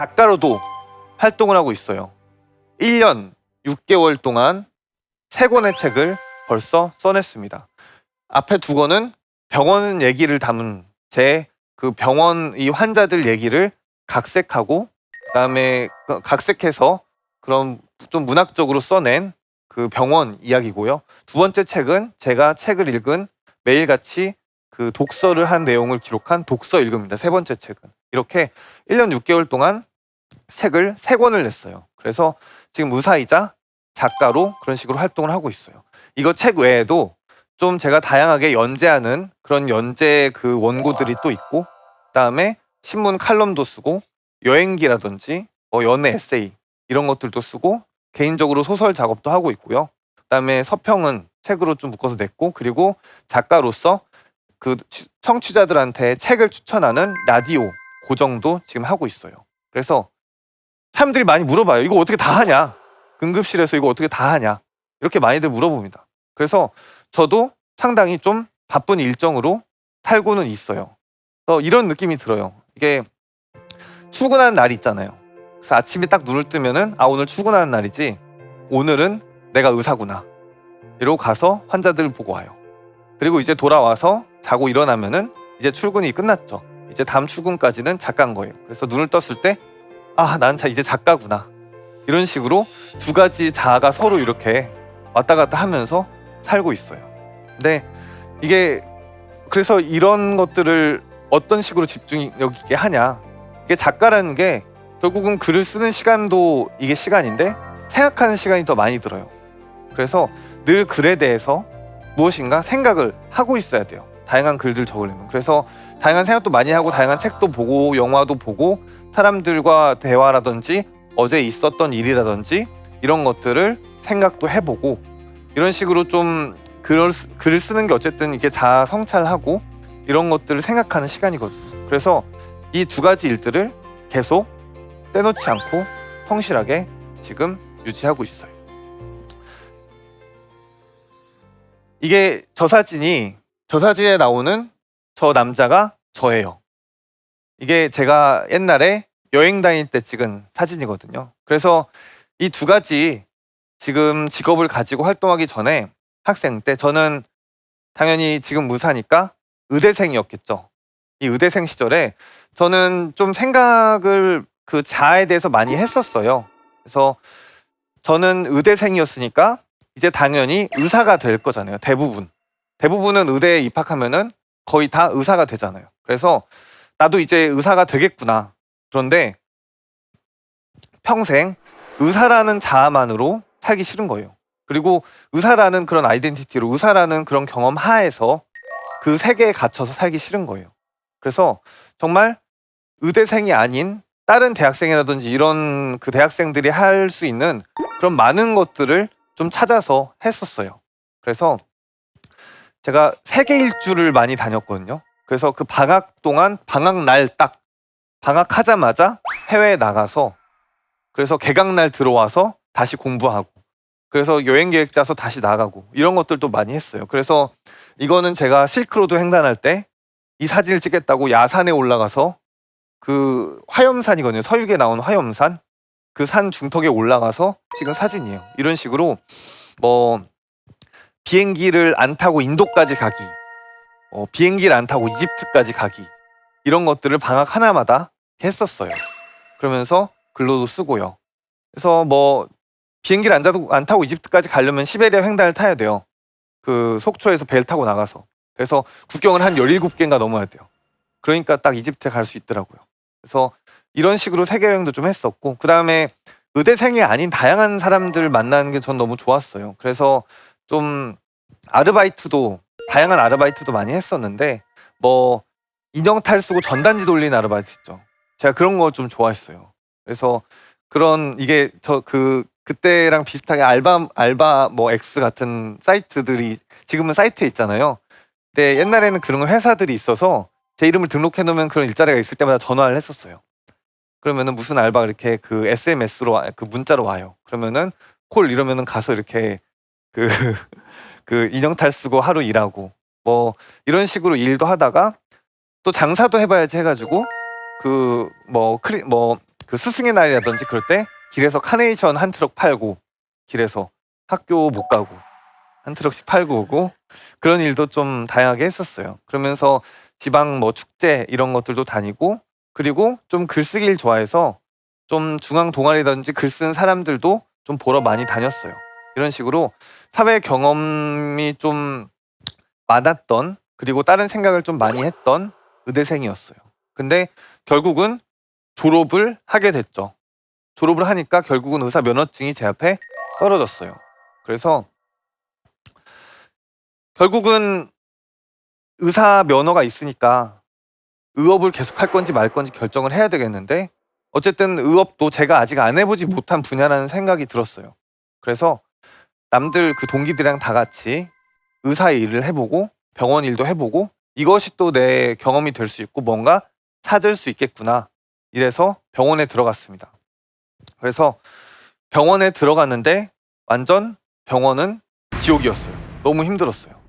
작가로도 활동을 하고 있어요. 1년 6개월 동안 3권의 책을 벌써 써냈습니다. 앞에 2권은 병원 얘기를 담은 제 그 병원 이 환자들 얘기를 각색하고 그다음에 각색해서 그런 좀 문학적으로 써낸 그 병원 이야기고요. 2번째 책은 제가 책을 읽은 매일같이 그 독서를 한 내용을 기록한 독서 읽음입니다. 3번째 책은 이렇게 1년 6개월 동안 책을 3권을 냈어요. 그래서 지금 의사이자 작가로 그런 식으로 활동을 하고 있어요. 이거 책 외에도 좀 제가 다양하게 연재하는 그런 연재 그 원고들이 또 있고, 그다음에 신문 칼럼도 쓰고 여행기라든지 연애 에세이 이런 것들도 쓰고 개인적으로 소설 작업도 하고 있고요. 그다음에 서평은 책으로 좀 묶어서 냈고, 그리고 작가로서 그 청취자들한테 책을 추천하는 라디오 고정도 지금 하고 있어요. 그래서 사람들이 많이 물어봐요. 이거 어떻게 다 하냐? 응급실에서 이거 어떻게 다 하냐? 이렇게 많이들 물어봅니다. 그래서 저도 상당히 좀 바쁜 일정으로 살고는 있어요. 그래서 이런 느낌이 들어요. 이게 출근하는 날이 있잖아요. 그래서 아침에 딱 눈을 뜨면은 오늘 출근하는 날이지, 오늘은 내가 의사구나 이러고 가서 환자들을 보고 와요. 그리고 이제 돌아와서 자고 일어나면은 이제 출근이 끝났죠. 이제 다음 출근까지는 작가인 거예요. 그래서 눈을 떴을 때 난 이제 작가구나, 이런 식으로 2가지 자아가 서로 이렇게 왔다 갔다 하면서 살고 있어요. 근데 이게 그래서 이런 것들을 어떤 식으로 집중력 있게 하냐, 이게 작가라는 게 결국은 글을 쓰는 시간도 이게 시간인데 생각하는 시간이 더 많이 들어요. 그래서 늘 글에 대해서 무엇인가 생각을 하고 있어야 돼요. 다양한 글들 적으려면. 그래서 다양한 생각도 많이 하고 다양한 책도 보고 영화도 보고 사람들과 대화라든지 어제 있었던 일이라든지 이런 것들을 생각도 해보고, 이런 식으로 좀 글을 쓰는 게 어쨌든 이게 자아 성찰하고 이런 것들을 생각하는 시간이거든요. 그래서 이 2가지 일들을 계속 떼놓지 않고 성실하게 지금 유지하고 있어요. 이게 저 사진에 나오는 저 남자가 저예요. 이게 제가 옛날에 여행 다닐 때 찍은 사진이거든요. 그래서 이 2가지 지금 직업을 가지고 활동하기 전에 학생 때 저는 당연히 지금 의사니까 의대생이었겠죠. 이 의대생 시절에 저는 좀 생각을 그 자아에 대해서 많이 했었어요. 그래서 저는 의대생이었으니까 이제 당연히 의사가 될 거잖아요. 대부분은 의대에 입학하면은 거의 다 의사가 되잖아요. 그래서 나도 이제 의사가 되겠구나. 그런데 평생 의사라는 자아만으로 살기 싫은 거예요. 그리고 의사라는 그런 아이덴티티로, 의사라는 그런 경험 하에서 그 세계에 갇혀서 살기 싫은 거예요. 그래서 정말 의대생이 아닌 다른 대학생이라든지 이런 그 대학생들이 할 수 있는 그런 많은 것들을 좀 찾아서 했었어요. 그래서 제가 세계 일주를 많이 다녔거든요. 그래서 그 방학 동안 방학날 딱 방학하자마자 해외에 나가서, 그래서 개강날 들어와서 다시 공부하고, 그래서 여행 계획 짜서 다시 나가고 이런 것들도 많이 했어요. 그래서 이거는 제가 실크로드 횡단할 때 이 사진을 찍겠다고 야산에 올라가서, 그 화염산이거든요. 서유기에 나온 화염산, 그 산 중턱에 올라가서 찍은 사진이에요. 이런 식으로 비행기를 안 타고 인도까지 가기, 비행기를 안 타고 이집트까지 가기, 이런 것들을 방학 하나마다 했었어요. 그러면서 글로도 쓰고요. 그래서 비행기를 안 타고 이집트까지 가려면 시베리아 횡단을 타야 돼요. 그 속초에서 배를 타고 나가서. 그래서 국경을 한 17개인가 넘어야 돼요. 그러니까 딱 이집트에 갈 수 있더라고요. 그래서 이런 식으로 세계 여행도 좀 했었고, 그 다음에 의대생이 아닌 다양한 사람들 만나는 게 전 너무 좋았어요. 그래서 좀 다양한 아르바이트도 많이 했었는데, 인형탈 쓰고 전단지 돌리는 아르바이트 있죠. 제가 그런 거 좀 좋아했어요. 그래서 이게 그때랑 비슷하게 알바 X 같은 사이트들이 지금은 사이트에 있잖아요. 근데 옛날에는 그런 회사들이 있어서 제 이름을 등록해 놓으면 그런 일자리가 있을 때마다 전화를 했었어요. 그러면은 무슨 알바 이렇게 그 SMS로 그 문자로 와요. 그러면은 콜 이러면은 가서 이렇게 그 인형탈 쓰고 하루 일하고 이런 식으로 일도 하다가 또 장사도 해봐야지 해가지고 그 스승의 날이라든지 그럴 때 길에서 카네이션 한 트럭 팔고, 길에서 학교 못 가고 한 트럭씩 팔고 오고, 그런 일도 좀 다양하게 했었어요. 그러면서 지방 뭐 축제 이런 것들도 다니고, 그리고 좀 글쓰기를 좋아해서 좀 중앙 동아리라든지 글 쓰는 사람들도 좀 보러 많이 다녔어요. 이런 식으로 사회 경험이 좀 많았던, 그리고 다른 생각을 좀 많이 했던 의대생이었어요. 근데 결국은 졸업을 하게 됐죠. 졸업을 하니까 결국은 의사 면허증이 제 앞에 떨어졌어요. 그래서 결국은 의사 면허가 있으니까 의업을 계속 할 건지 말 건지 결정을 해야 되겠는데, 어쨌든 의업도 제가 아직 안 해보지 못한 분야라는 생각이 들었어요. 그래서 남들 그 동기들이랑 다 같이 의사의 일을 해보고 병원 일도 해보고, 이것이 또 내 경험이 될 수 있고 뭔가 찾을 수 있겠구나, 이래서 병원에 들어갔습니다. 그래서 병원에 들어갔는데 완전 병원은 지옥이었어요. 너무 힘들었어요.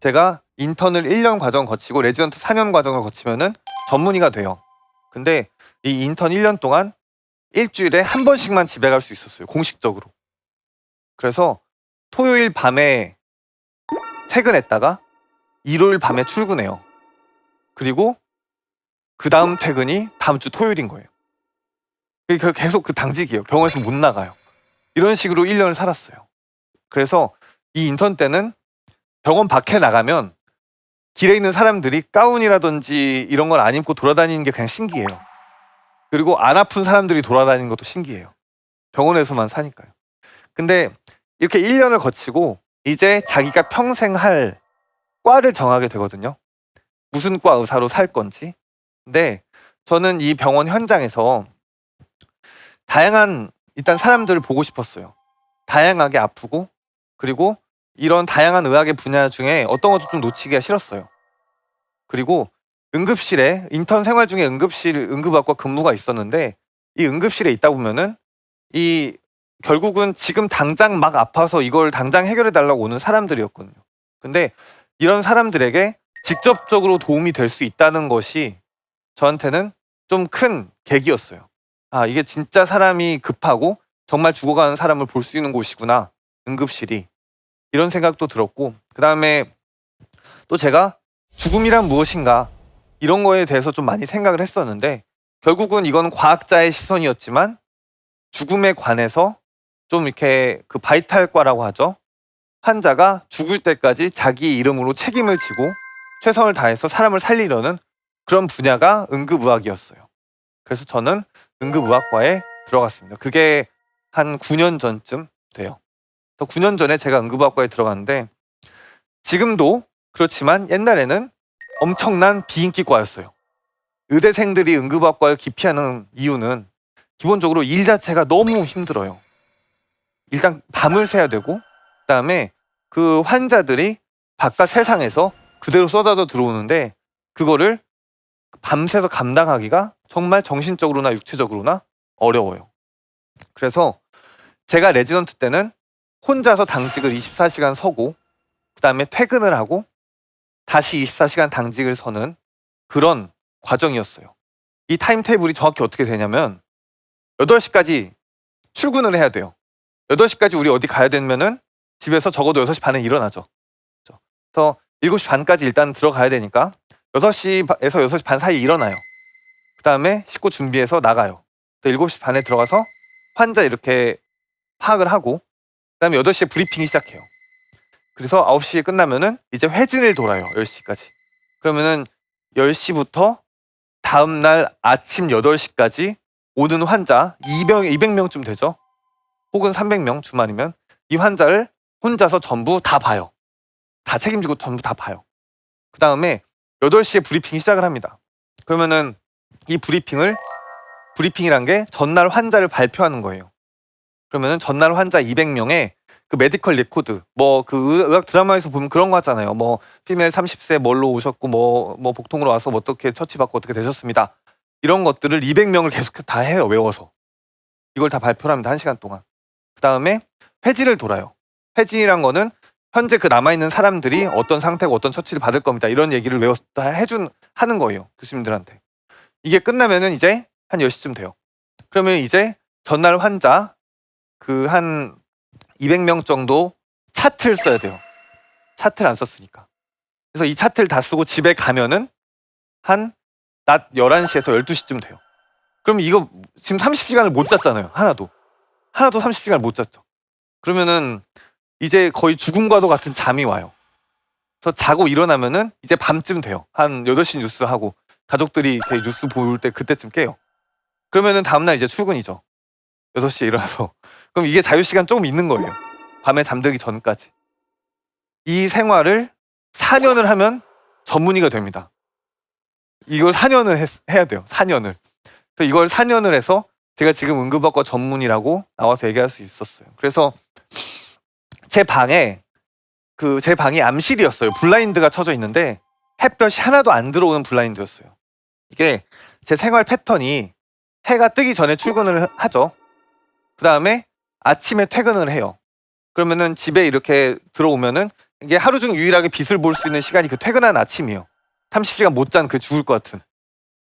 제가 인턴을 1년 과정 거치고 레지던트 4년 과정을 거치면은 전문의가 돼요. 근데 이 인턴 1년 동안 일주일에 한 번씩만 집에 갈 수 있었어요, 공식적으로. 그래서 토요일 밤에 퇴근했다가 일요일 밤에 출근해요. 그리고 그 다음 퇴근이 다음 주 토요일인 거예요. 그러니까 계속 그 당직이에요. 병원에서 못 나가요. 이런 식으로 1년을 살았어요. 그래서 이 인턴 때는 병원 밖에 나가면 길에 있는 사람들이 가운이라든지 이런 걸 안 입고 돌아다니는 게 그냥 신기해요. 그리고 안 아픈 사람들이 돌아다니는 것도 신기해요. 병원에서만 사니까요. 근데 이렇게 1년을 거치고 이제 자기가 평생 할 과를 정하게 되거든요. 무슨 과 의사로 살 건지. 근데 저는 이 병원 현장에서 다양한 일단 사람들을 보고 싶었어요. 다양하게 아프고, 그리고 이런 다양한 의학의 분야 중에 어떤 것도 좀 놓치기가 싫었어요. 그리고 응급실에, 인턴 생활 중에 응급학과 근무가 있었는데, 이 응급실에 있다 보면은 이 결국은 지금 당장 막 아파서 이걸 당장 해결해 달라고 오는 사람들이었거든요. 근데 이런 사람들에게 직접적으로 도움이 될 수 있다는 것이 저한테는 좀 큰 계기였어요. 아, 이게 진짜 사람이 급하고 정말 죽어가는 사람을 볼 수 있는 곳이구나, 응급실이. 이런 생각도 들었고, 그 다음에 또 제가 죽음이란 무엇인가, 이런 거에 대해서 좀 많이 생각을 했었는데, 결국은 이건 과학자의 시선이었지만 죽음에 관해서 좀 이렇게 그 바이탈과라고 하죠. 환자가 죽을 때까지 자기 이름으로 책임을 지고 최선을 다해서 사람을 살리려는 그런 분야가 응급의학이었어요. 그래서 저는 응급의학과에 들어갔습니다. 그게 한 9년 전쯤 돼요. 9년 전에 제가 응급의학과에 들어갔는데, 지금도 그렇지만 옛날에는 엄청난 비인기과였어요. 의대생들이 응급의학과를 기피하는 이유는 기본적으로 일 자체가 너무 힘들어요. 일단 밤을 새야 되고, 그다음에 그 환자들이 바깥 세상에서 그대로 쏟아져 들어오는데, 그거를 밤새서 감당하기가 정말 정신적으로나 육체적으로나 어려워요. 그래서 제가 레지던트 때는 혼자서 당직을 24시간 서고, 그 다음에 퇴근을 하고 다시 24시간 당직을 서는 그런 과정이었어요. 이 타임테이블이 정확히 어떻게 되냐면 8시까지 출근을 해야 돼요. 8시까지 우리 어디 가야 되면은 집에서 적어도 6시 반에 일어나죠. 그래서 7시 반까지 일단 들어가야 되니까 6시에서 6시 반 사이에 일어나요. 그 다음에 씻고 준비해서 나가요. 7시 반에 들어가서 환자 이렇게 파악을 하고, 그 다음에 8시에 브리핑이 시작해요. 그래서 9시에 끝나면은 이제 회진을 돌아요. 10시까지. 그러면은 10시부터 다음날 아침 8시까지 오는 환자 200명쯤 되죠. 혹은 300명 주말이면 이 환자를 혼자서 전부 다 봐요. 다 책임지고 전부 다 봐요. 그 다음에 8시에 브리핑이 시작을 합니다. 그러면은 이 브리핑이란 게 전날 환자를 발표하는 거예요. 그러면은 전날 환자 200명의 그 메디컬 레코드, 뭐 그 의학 드라마에서 보면 그런 거 하잖아요. 뭐 피메일 30세 뭘로 오셨고 뭐 복통으로 와서 뭐 어떻게 처치받고 어떻게 되셨습니다. 이런 것들을 200명을 계속 다 해요. 외워서. 이걸 다 발표를 합니다. 1시간 동안. 그 다음에 회진을 돌아요. 회진이란 거는 현재 그 남아있는 사람들이 어떤 상태고 어떤 처치를 받을 겁니다. 이런 얘기를 외워서 다 하는 거예요. 교수님들한테. 이게 끝나면은 이제 한 10시쯤 돼요. 그러면 이제 전날 환자 그 한 200명 정도 차트를 써야 돼요. 차트를 안 썼으니까. 그래서 이 차트를 다 쓰고 집에 가면은 한 낮 11시에서 12시쯤 돼요. 그럼 이거 지금 30시간을 못 잤잖아요. 하나도 30시간을 못 잤죠. 그러면은 이제 거의 죽음과도 같은 잠이 와요. 그래서 자고 일어나면은 이제 밤쯤 돼요. 한 8시 뉴스 하고 가족들이 이렇게 뉴스 볼 때 그때쯤 깨요. 그러면은 다음날 이제 출근이죠. 6시에 일어나서. 그럼 이게 자유시간 조금 있는 거예요. 밤에 잠들기 전까지. 이 생활을 4년을 하면 전문의가 됩니다. 이걸 4년을 해야 돼요. 4년을. 그래서 이걸 4년을 해서 제가 지금 응급학과 전문의라고 나와서 얘기할 수 있었어요. 그래서 제 방이 암실이었어요. 블라인드가 쳐져 있는데 햇볕이 하나도 안 들어오는 블라인드였어요. 이게 제 생활 패턴이 해가 뜨기 전에 출근을 하죠. 그 다음에 아침에 퇴근을 해요. 그러면은 집에 이렇게 들어오면은 이게 하루 중 유일하게 빛을 볼 수 있는 시간이 그 퇴근한 아침이에요. 30시간 못 잔 그 죽을 것 같은.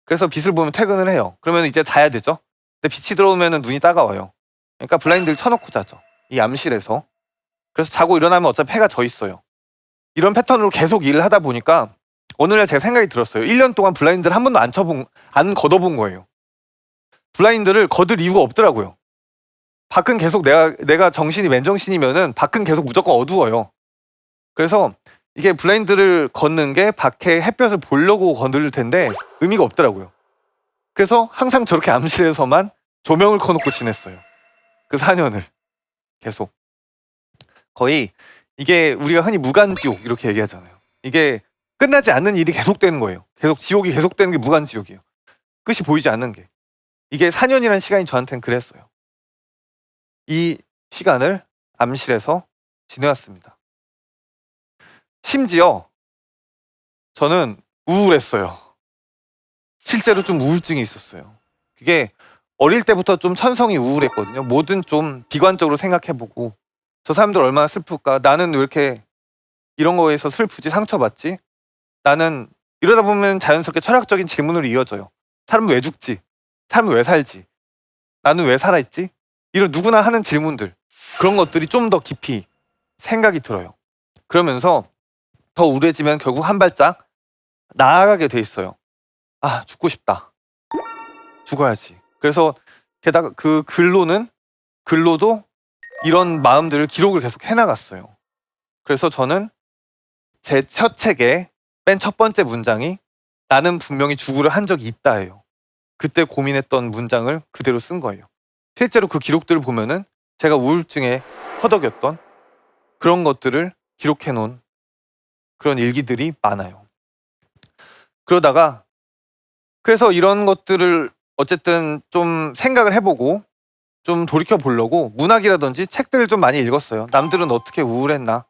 그래서 빛을 보면 퇴근을 해요. 그러면 이제 자야 되죠. 근데 빛이 들어오면은 눈이 따가워요. 그러니까 블라인드를 쳐놓고 자죠. 이 암실에서. 그래서 자고 일어나면 어차피 해가 져 있어요. 이런 패턴으로 계속 일을 하다 보니까 어느 날 제가 생각이 들었어요. 1년 동안 블라인드를 한 번도 안 걷어본 거예요. 블라인드를 걷을 이유가 없더라고요. 밖은 계속 내가 정신이 맨정신이면은 밖은 계속 무조건 어두워요. 그래서 이게 블라인드를 걷는 게 밖에 햇볕을 보려고 걷을 텐데 의미가 없더라고요. 그래서 항상 저렇게 암실에서만 조명을 켜놓고 지냈어요. 그 4년을 계속. 거의 이게 우리가 흔히 무간지옥 이렇게 얘기하잖아요. 이게 끝나지 않는 일이 계속되는 거예요. 계속 지옥이 계속되는 게 무간지옥이에요. 끝이 보이지 않는 게. 이게 4년이라는 시간이 저한테는 그랬어요. 이 시간을 암실에서 지내왔습니다. 심지어 저는 우울했어요. 실제로 좀 우울증이 있었어요. 그게 어릴 때부터 좀 천성이 우울했거든요. 뭐든 좀 비관적으로 생각해보고 저 사람들 얼마나 슬플까? 나는 왜 이렇게 이런 거에서 슬프지? 상처받지? 나는 이러다 보면 자연스럽게 철학적인 질문으로 이어져요. 사람은 왜 죽지? 사람은 왜 살지? 나는 왜 살아있지? 이런 누구나 하는 질문들, 그런 것들이 좀 더 깊이 생각이 들어요. 그러면서 더 우울해지면 결국 한 발짝 나아가게 돼 있어요. 아, 죽고 싶다. 죽어야지. 그래서 게다가 그 글로도 이런 마음들을 기록을 계속 해나갔어요. 그래서 저는 제 첫 책에 맨 첫 번째 문장이 나는 분명히 죽으려 한 적이 있다예요. 그때 고민했던 문장을 그대로 쓴 거예요. 실제로 그 기록들을 보면은 제가 우울증에 허덕였던 그런 것들을 기록해 놓은 그런 일기들이 많아요. 그러다가 그래서 이런 것들을 어쨌든 좀 생각을 해보고 좀 돌이켜 보려고 문학이라든지 책들을 좀 많이 읽었어요. 남들은 어떻게 우울했나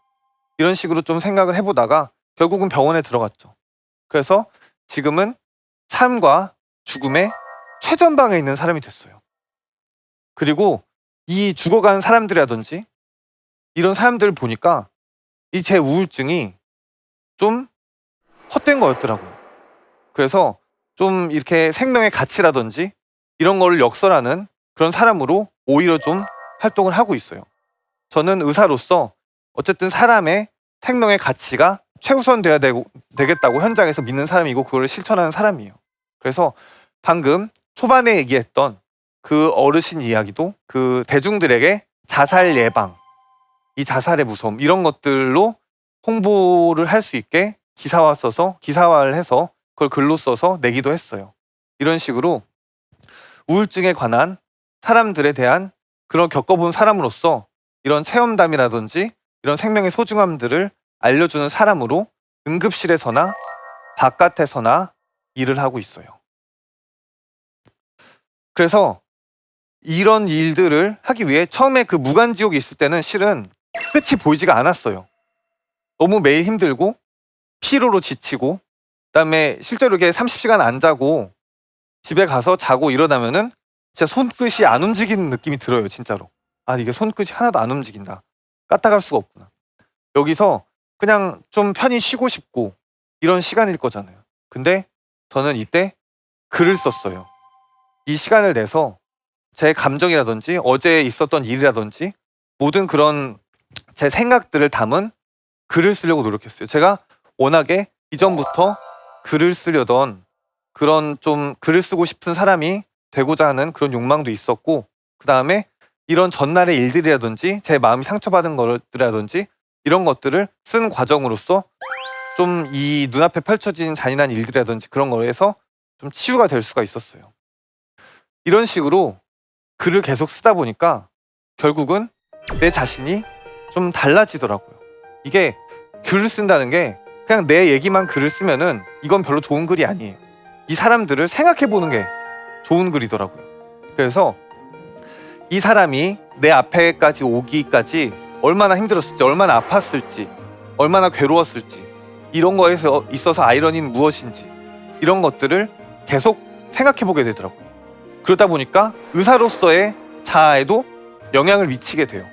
이런 식으로 좀 생각을 해보다가 결국은 병원에 들어갔죠. 그래서 지금은 삶과 죽음의 최전방에 있는 사람이 됐어요. 그리고 이 죽어가는 사람들이라든지 이런 사람들을 보니까 이 제 우울증이 좀 헛된 거였더라고요. 그래서 좀 이렇게 생명의 가치라든지 이런 거를 역설하는 그런 사람으로 오히려 좀 활동을 하고 있어요. 저는 의사로서 어쨌든 사람의 생명의 가치가 최우선 돼야 되겠다고 현장에서 믿는 사람이고 그걸 실천하는 사람이에요. 그래서 방금 초반에 얘기했던 그 어르신 이야기도 그 대중들에게 자살 예방, 이 자살의 무서움 이런 것들로 홍보를 할 수 있게 기사화를 해서 그걸 글로 써서 내기도 했어요. 이런 식으로 우울증에 관한 사람들에 대한 그런 겪어본 사람으로서 이런 체험담이라든지 이런 생명의 소중함들을 알려주는 사람으로 응급실에서나 바깥에서나 일을 하고 있어요. 그래서 이런 일들을 하기 위해 처음에 그 무간지옥이 있을 때는 실은 끝이 보이지가 않았어요. 너무 매일 힘들고 피로로 지치고 그다음에 실제로 이렇게 30시간 안 자고 집에 가서 자고 일어나면은 제 손끝이 안 움직이는 느낌이 들어요. 진짜로. 아, 이게 손끝이 하나도 안 움직인다. 까딱할 수가 없구나. 여기서 그냥 좀 편히 쉬고 싶고 이런 시간일 거잖아요. 근데 저는 이때 글을 썼어요. 이 시간을 내서 제 감정이라든지 어제 있었던 일이라든지 모든 그런 제 생각들을 담은 글을 쓰려고 노력했어요. 제가 워낙에 이전부터 글을 쓰려던 그런 좀 글을 쓰고 싶은 사람이 되고자 하는 그런 욕망도 있었고, 그 다음에 이런 전날의 일들이라든지 제 마음이 상처받은 것들이라든지 이런 것들을 쓴 과정으로서 좀 이 눈앞에 펼쳐진 잔인한 일들이라든지 그런 거에서 좀 치유가 될 수가 있었어요. 이런 식으로 글을 계속 쓰다 보니까 결국은 내 자신이 좀 달라지더라고요. 이게 글을 쓴다는 게 그냥 내 얘기만 글을 쓰면은 이건 별로 좋은 글이 아니에요. 이 사람들을 생각해 보는 게 좋은 글이더라고요. 그래서 이 사람이 내 앞에까지 오기까지 얼마나 힘들었을지, 얼마나 아팠을지, 얼마나 괴로웠을지, 이런 거에 있어서 아이러니는 무엇인지, 이런 것들을 계속 생각해 보게 되더라고요. 그러다 보니까 의사로서의 자아에도 영향을 미치게 돼요.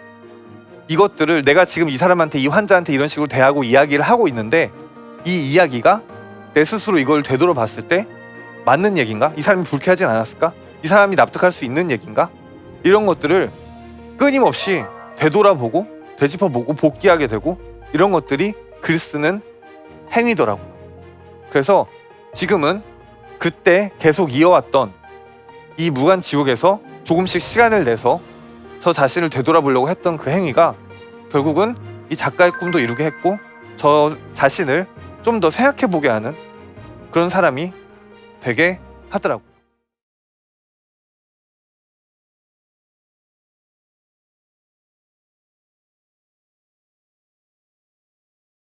이것들을 내가 지금 이 사람한테, 이 환자한테 이런 식으로 대하고 이야기를 하고 있는데 이 이야기가 내 스스로 이걸 되돌아봤을 때 맞는 얘기인가? 이 사람이 불쾌하진 않았을까? 이 사람이 납득할 수 있는 얘기인가? 이런 것들을 끊임없이 되돌아보고 되짚어보고 복귀하게 되고, 이런 것들이 글 쓰는 행위더라고요. 그래서 지금은 그때 계속 이어왔던 이 무간지옥에서 조금씩 시간을 내서 저 자신을 되돌아보려고 했던 그 행위가 결국은 이 작가의 꿈도 이루게 했고, 저 자신을 좀 더 생각해보게 하는 그런 사람이 되게 하더라고요.